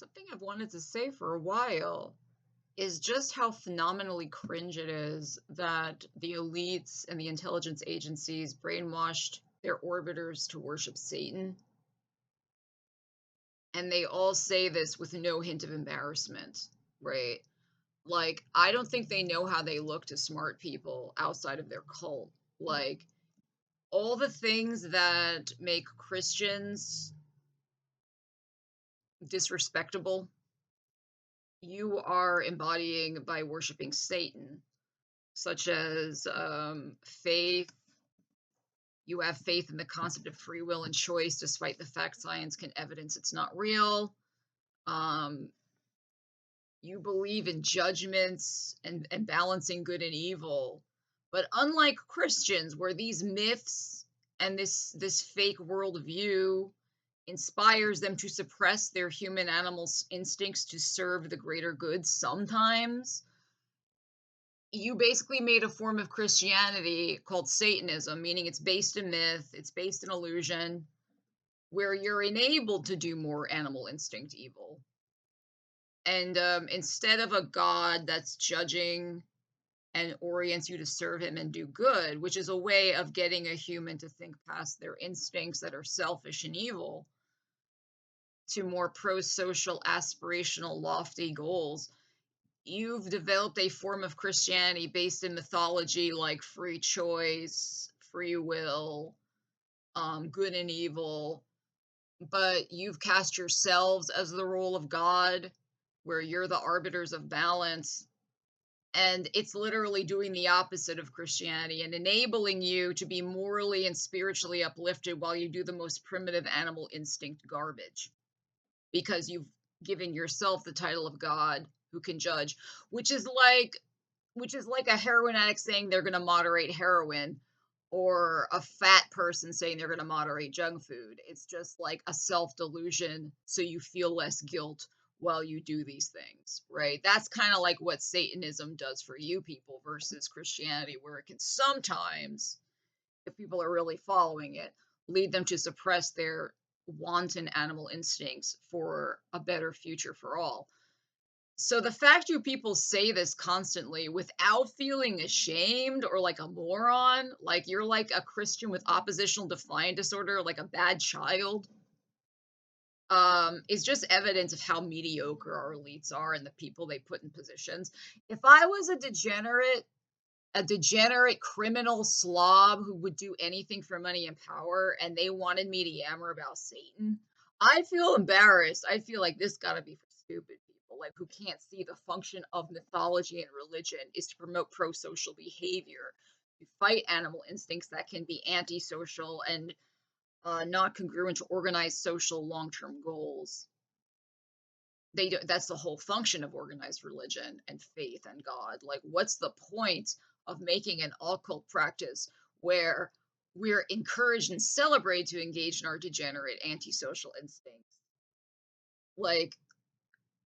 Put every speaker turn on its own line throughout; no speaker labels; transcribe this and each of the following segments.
Something I've wanted to say for a while is just how phenomenally cringe it is that the elites and the intelligence agencies brainwashed their orbiters to worship Satan. And they all say this with no hint of embarrassment, right? Like, I don't think they know how they look to smart people outside of their cult. Like, all the things that make Christians disrespectable, you are embodying by worshiping Satan, such as faith. You have faith in the concept of free will and choice, despite the fact science can evidence it's not real. Um, you believe in judgments and balancing good and evil. But unlike Christians, where these myths and this fake worldview inspires them to suppress their human animal instincts to serve the greater good sometimes, you basically made a form of Christianity called Satanism, meaning it's based in myth, it's based in illusion, where you're enabled to do more animal instinct evil. And instead of a God that's judging and orients you to serve him and do good, which is a way of getting a human to think past their instincts that are selfish and evil to more pro social, aspirational, lofty goals, you've developed a form of Christianity based in mythology like free choice, free will, good and evil, but you've cast yourselves as the role of God, where you're the arbiters of balance. And it's literally doing the opposite of Christianity and enabling you to be morally and spiritually uplifted while you do the most primitive animal instinct garbage because you've given yourself the title of God who can judge, which is like a heroin addict saying they're going to moderate heroin or a fat person saying they're going to moderate junk food. It's just like a self delusion so you feel less guilt while you do these things, right? That's kind of like what Satanism does for you people versus Christianity, where it can sometimes, if people are really following it, lead them to suppress their wanton animal instincts for a better future for all. So the fact you people say this constantly without feeling ashamed or like a moron, like you're like a Christian with oppositional defiant disorder, like a bad child, is just evidence of how mediocre our elites are and the people they put in positions. If I was a degenerate criminal slob who would do anything for money and power, and they wanted me to yammer about Satan, I'd feel embarrassed. I'd feel like this gotta be for stupid people, like who can't see the function of mythology and religion is to promote pro-social behavior, to fight animal instincts that can be antisocial and not congruent to organized social long-term goals. That's the whole function of organized religion and faith and God. Like, what's the point of making an occult practice where we're encouraged and celebrated to engage in our degenerate antisocial instincts? Like,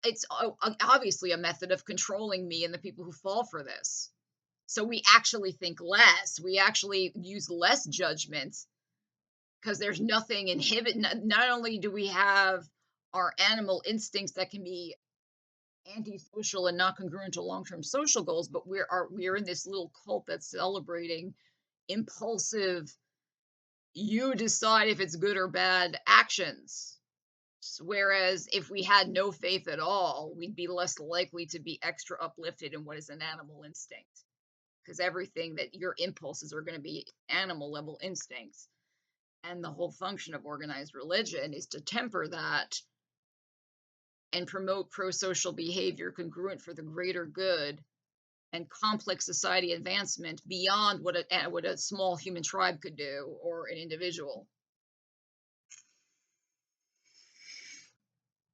it's obviously a method of controlling me and the people who fall for this. So we actually think less. We actually use less judgment because there's nothing inhibit. Not only do we have our animal instincts that can be antisocial and not congruent to long-term social goals, but we're in this little cult that's celebrating impulsive, you decide if it's good or bad actions. Whereas if we had no faith at all, we'd be less likely to be extra uplifted in what is an animal instinct. Because everything that your impulses are going to be animal level instincts. And the whole function of organized religion is to temper that and promote pro-social behavior congruent for the greater good and complex society advancement beyond what a small human tribe could do or an individual.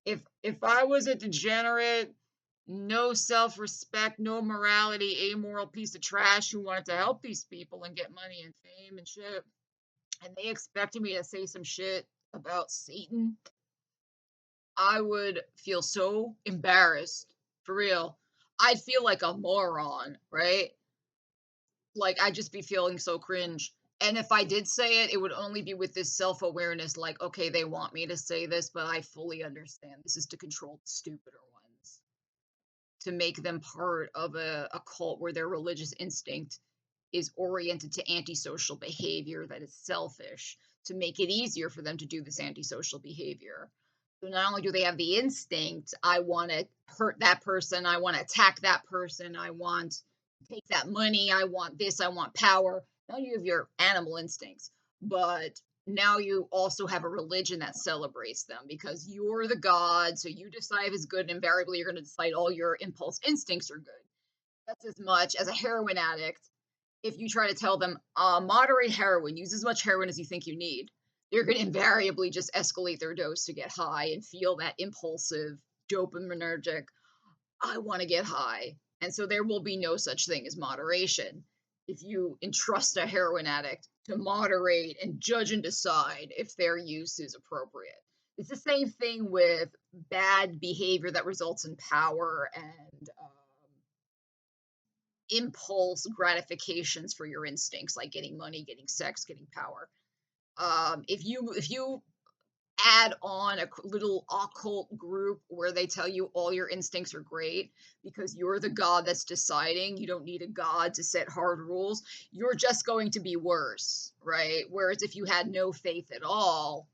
If I was a degenerate, no self-respect, no morality, amoral piece of trash who wanted to help these people and get money and fame and shit, and they expected me to say some shit about Satan, I would feel so embarrassed, for real. I'd feel like a moron, right? Like I'd just be feeling so cringe. And if I did say it, it would only be with this self-awareness, like, okay, they want me to say this, but I fully understand this is to control the stupider ones, to make them part of a cult where their religious instinct is oriented to antisocial behavior that is selfish, to make it easier for them to do this antisocial behavior. So not only do they have the instinct, I want to hurt that person, I want to attack that person, I want to take that money, I want this, I want power. Now you have your animal instincts, but now you also have a religion that celebrates them because you're the god, so you decide if it's good, and invariably you're going to decide all your impulse instincts are good. That's as much as a heroin addict. If you try to tell them, moderate heroin, use as much heroin as you think you need, they're going to invariably just escalate their dose to get high and feel that impulsive, dopaminergic, I want to get high. And so there will be no such thing as moderation. If you entrust a heroin addict to moderate and judge and decide if their use is appropriate. It's the same thing with bad behavior that results in power and impulse gratifications for your instincts, like getting money, getting sex, getting power. If you add on a little occult group where they tell you all your instincts are great because you're the god that's deciding, you don't need a god to set hard rules, you're just going to be worse, right? Whereas if you had no faith at all,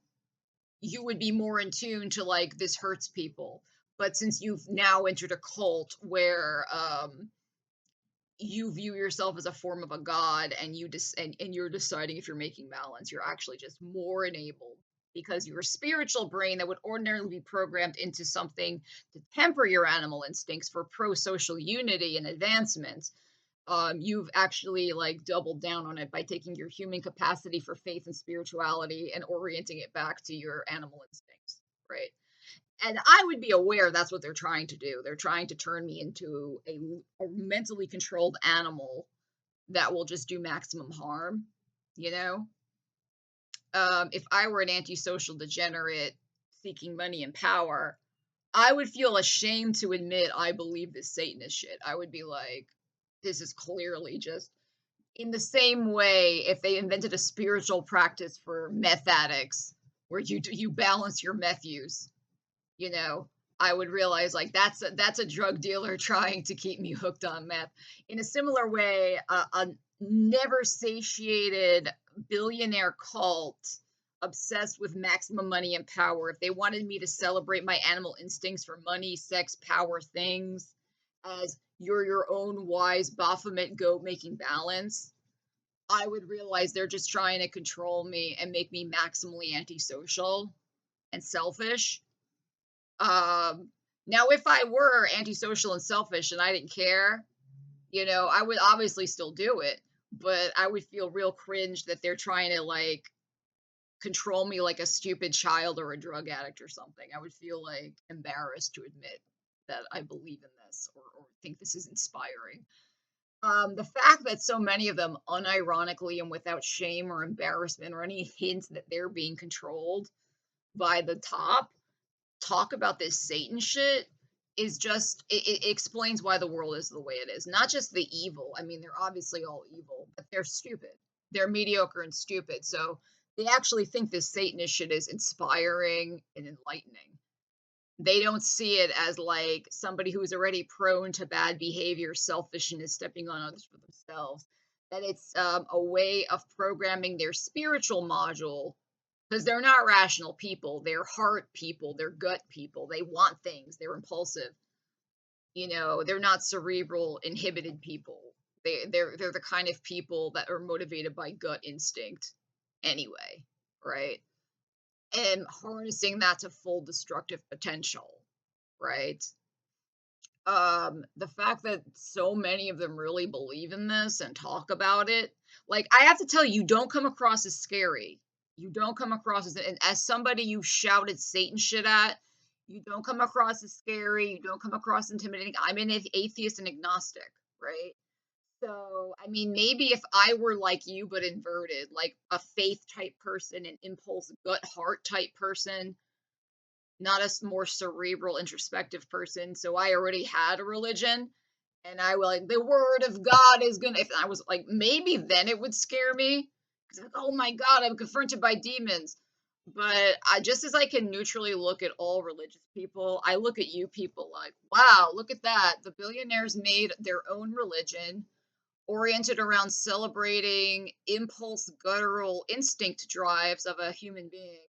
you would be more in tune to like this hurts people. But since you've now entered a cult where you view yourself as a form of a god and and you're deciding if you're making balance, you're actually just more enabled because your spiritual brain that would ordinarily be programmed into something to temper your animal instincts for pro-social unity and advancement, you've actually like doubled down on it by taking your human capacity for faith and spirituality and orienting it back to your animal instincts, right? And I would be aware that's what they're trying to do. They're trying to turn me into a mentally controlled animal that will just do maximum harm, you know? If I were an antisocial degenerate seeking money and power, I would feel ashamed to admit I believe this Satanist shit. I would be like, this is clearly just in the same way if they invented a spiritual practice for meth addicts where you balance your meth use, you know, I would realize like that's a drug dealer trying to keep me hooked on meth. In a similar way, a never satiated billionaire cult obsessed with maximum money and power. If they wanted me to celebrate my animal instincts for money, sex, power, things, as you're your own wise Baphomet goat making balance, I would realize they're just trying to control me and make me maximally antisocial and selfish. Now, if I were antisocial and selfish and I didn't care, you know, I would obviously still do it, but I would feel real cringe that they're trying to like control me like a stupid child or a drug addict or something. I would feel like embarrassed to admit that I believe in this or think this is inspiring. The fact that so many of them unironically and without shame or embarrassment or any hint that they're being controlled by the top talk about this Satan shit is just it explains why the world is the way it is. Not just the evil. I mean, they're obviously all evil, but they're stupid. They're mediocre and stupid. So they actually think this Satanist shit is inspiring and enlightening. They don't see it as like somebody who's already prone to bad behavior, selfishness, stepping on others for themselves. That it's a way of programming their spiritual module because they're not rational people. They're heart people. They're gut people. They want things. They're impulsive. You know, they're not cerebral, inhibited people. They're the kind of people that are motivated by gut instinct anyway, right? And harnessing that to full destructive potential, right? The fact that so many of them really believe in this and talk about it, like I have to tell you, you don't come across as scary. You don't come across as and as somebody you shouted Satan shit at, you don't come across as scary, you don't come across intimidating. I'm an atheist and agnostic, right? So, I mean, maybe if I were like you but inverted, like a faith type person, an impulse gut heart type person, not a more cerebral, introspective person. So I already had a religion, and I was like, the word of God is gonna. If I was like, maybe then it would scare me. 'Cause like, oh my God, I'm confronted by demons. But I just as I can neutrally look at all religious people, I look at you people like, wow, look at that. The billionaires made their own religion oriented around celebrating impulse guttural instinct drives of a human being,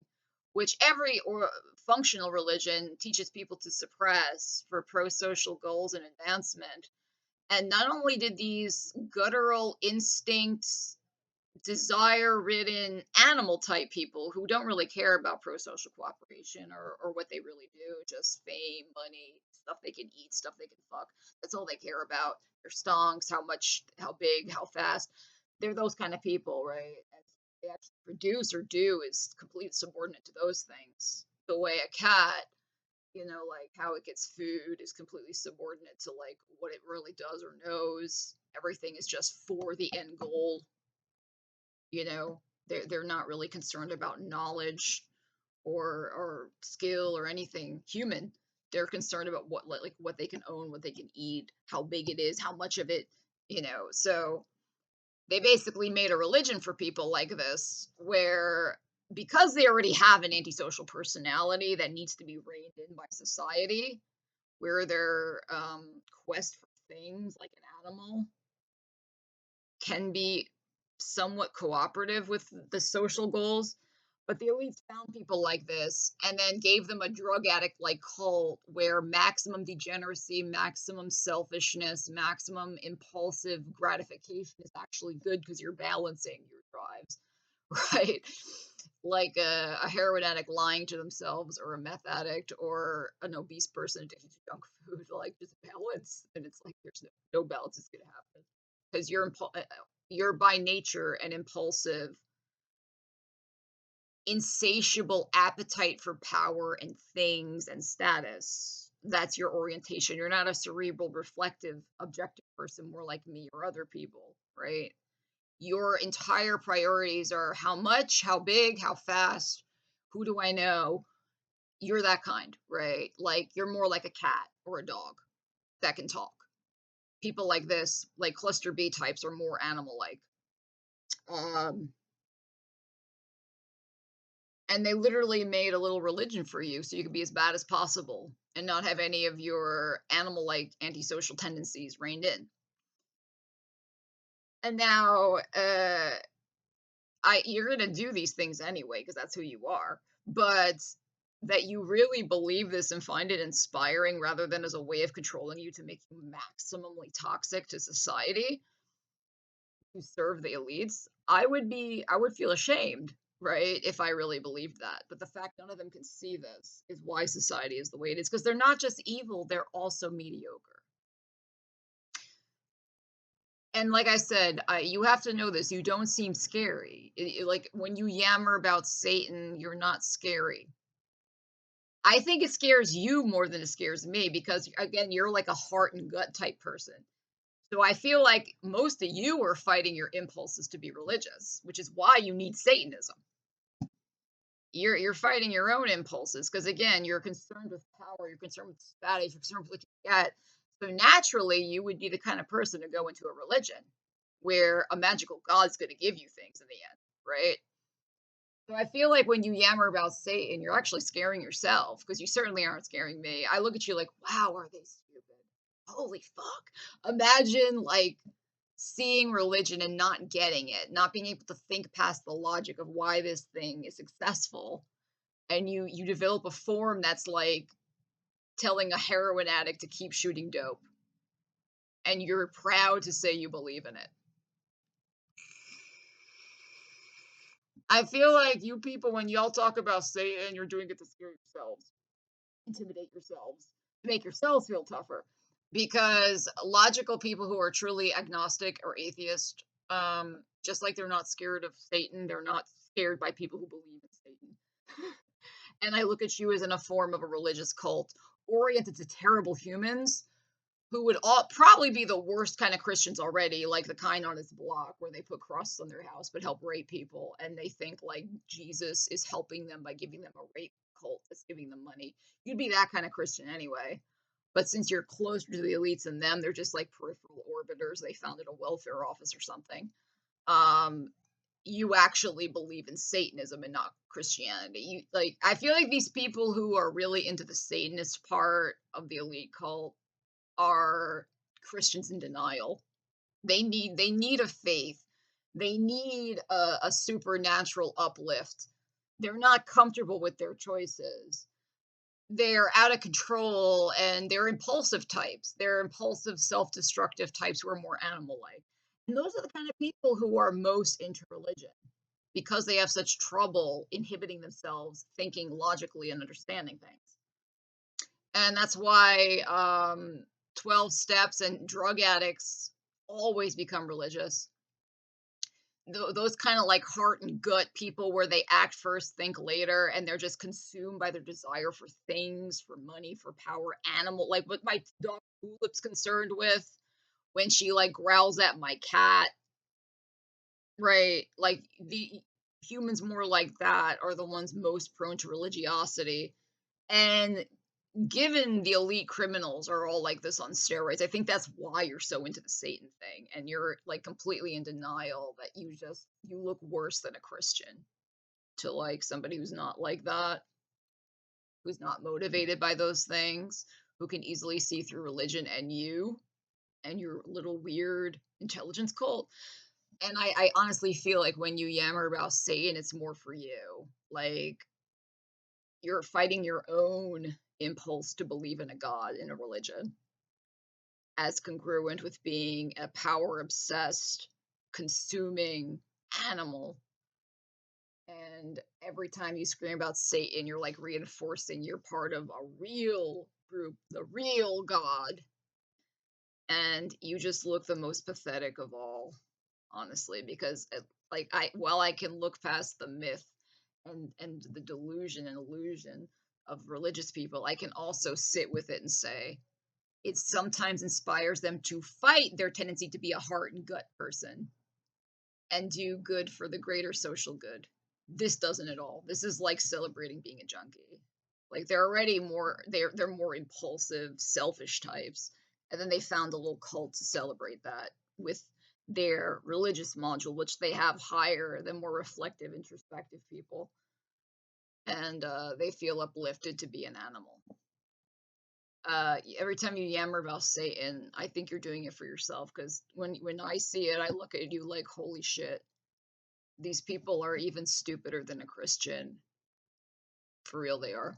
which every or functional religion teaches people to suppress for pro-social goals and advancement. And not only did these guttural instincts desire ridden animal type people who don't really care about pro social cooperation or what they really do, just fame, money, stuff they can eat, stuff they can fuck. That's all they care about. Their stonks, how much, how big, how fast. They're those kind of people, right? And they actually produce or do is completely subordinate to those things. The way a cat, like how it gets food is completely subordinate to like what it really does or knows. Everything is just for the end goal. They're not really concerned about knowledge or skill or anything human. They're concerned about what they can own, what they can eat, how big it is, how much of it. So they basically made a religion for people like this, where because they already have an antisocial personality that needs to be reined in by society, where their quest for things like an animal can be somewhat cooperative with the social goals. But the elites found people like this and then gave them a drug addict like cult where maximum degeneracy, maximum selfishness, maximum impulsive gratification is actually good because you're balancing your drives, right? Like a heroin addict lying to themselves, or a meth addict, or an obese person addicted to junk food, like just balance. And it's like there's no balance is going to happen because you're by nature an impulsive, insatiable appetite for power and things and status. That's your orientation. You're not a cerebral, reflective, objective person, more like me or other people, right? Your entire priorities are how much, how big, how fast, who do I know? You're that kind, right? Like you're more like a cat or a dog that can talk. People like this, like cluster B types, are more animal like. Um, and they literally made a little religion for you so you could be as bad as possible and not have any of your animal like antisocial tendencies reined in. And now you're going to do these things anyway because that's who you are, but that you really believe this and find it inspiring rather than as a way of controlling you to make you maximally toxic to society, to serve the elites, I would feel ashamed, right, if I really believed that. But the fact none of them can see this is why society is the way it is, because they're not just evil, they're also mediocre. And like I said, you have to know this. You don't seem scary. Like when you yammer about Satan, you're not scary. I think it scares you more than it scares me because, again, you're like a heart and gut type person. So I feel like most of you are fighting your impulses to be religious, which is why you need Satanism. You're fighting your own impulses because, again, you're concerned with power, you're concerned with status, you're concerned with what you get. So naturally, you would be the kind of person to go into a religion where a magical god's going to give you things in the end, right? So I feel like when you yammer about Satan, you're actually scaring yourself because you certainly aren't scaring me. I look at you like, wow, are they stupid? Holy fuck. Imagine like seeing religion and not getting it, not being able to think past the logic of why this thing is successful. And you develop a form that's like telling a heroin addict to keep shooting dope. And you're proud to say you believe in it. I feel like you people, when y'all talk about Satan, you're doing it to scare yourselves, intimidate yourselves, to make yourselves feel tougher. Because logical people who are truly agnostic or atheist, just like they're not scared of Satan, they're not scared by people who believe in Satan. And I look at you as in a form of a religious cult oriented to terrible humans who would all probably be the worst kind of Christians already, like the kind on his block where they put crosses on their house but help rape people, and they think like Jesus is helping them by giving them a rape cult that's giving them money. You'd be that kind of Christian anyway. But since you're closer to the elites than them, they're just like peripheral orbiters. They founded a welfare office or something. Um, you actually believe in Satanism and not Christianity. You like I feel like these people who are really into the Satanist part of the elite cult are Christians in denial. They need a faith. They need a supernatural uplift. They're not comfortable with their choices. They're out of control and they're impulsive types. They're impulsive, self-destructive types who are more animal-like. And those are the kind of people who are most into religion because they have such trouble inhibiting themselves, thinking logically and understanding things. And that's why 12 steps and drug addicts always become religious. Those kind of like heart and gut people where they act first, think later, and they're just consumed by their desire for things, for money, for power, animal, like what my dog Tulip's concerned with when she like growls at my cat, right? Like the humans more like that are the ones most prone to religiosity. And given the elite criminals are all like this on steroids, I think that's why you're so into the Satan thing and you're like completely in denial that you look worse than a Christian to like somebody who's not like that, who's not motivated by those things, who can easily see through religion and you and your little weird intelligence cult. And I honestly feel like when you yammer about Satan, it's more for you. Like you're fighting your own impulse to believe in a god, in a religion, as congruent with being a power obsessed, consuming animal. And every time you scream about Satan, you're like reinforcing you're part of a real group, the real God. And you just look the most pathetic of all, honestly, because like while I can look past the myth and the delusion and illusion of religious people, I can also sit with it and say it sometimes inspires them to fight their tendency to be a heart and gut person and do good for the greater social good. This doesn't at all. This is like celebrating being a junkie. Like they're already they're more impulsive, selfish types. And then they found a little cult to celebrate that with their religious module, which they have higher than more reflective, introspective people. And they feel uplifted to be an animal. Every time you yammer about Satan, I think you're doing it for yourself because when I see it, I look at you like, holy shit, these people are even stupider than a Christian. For real, they are.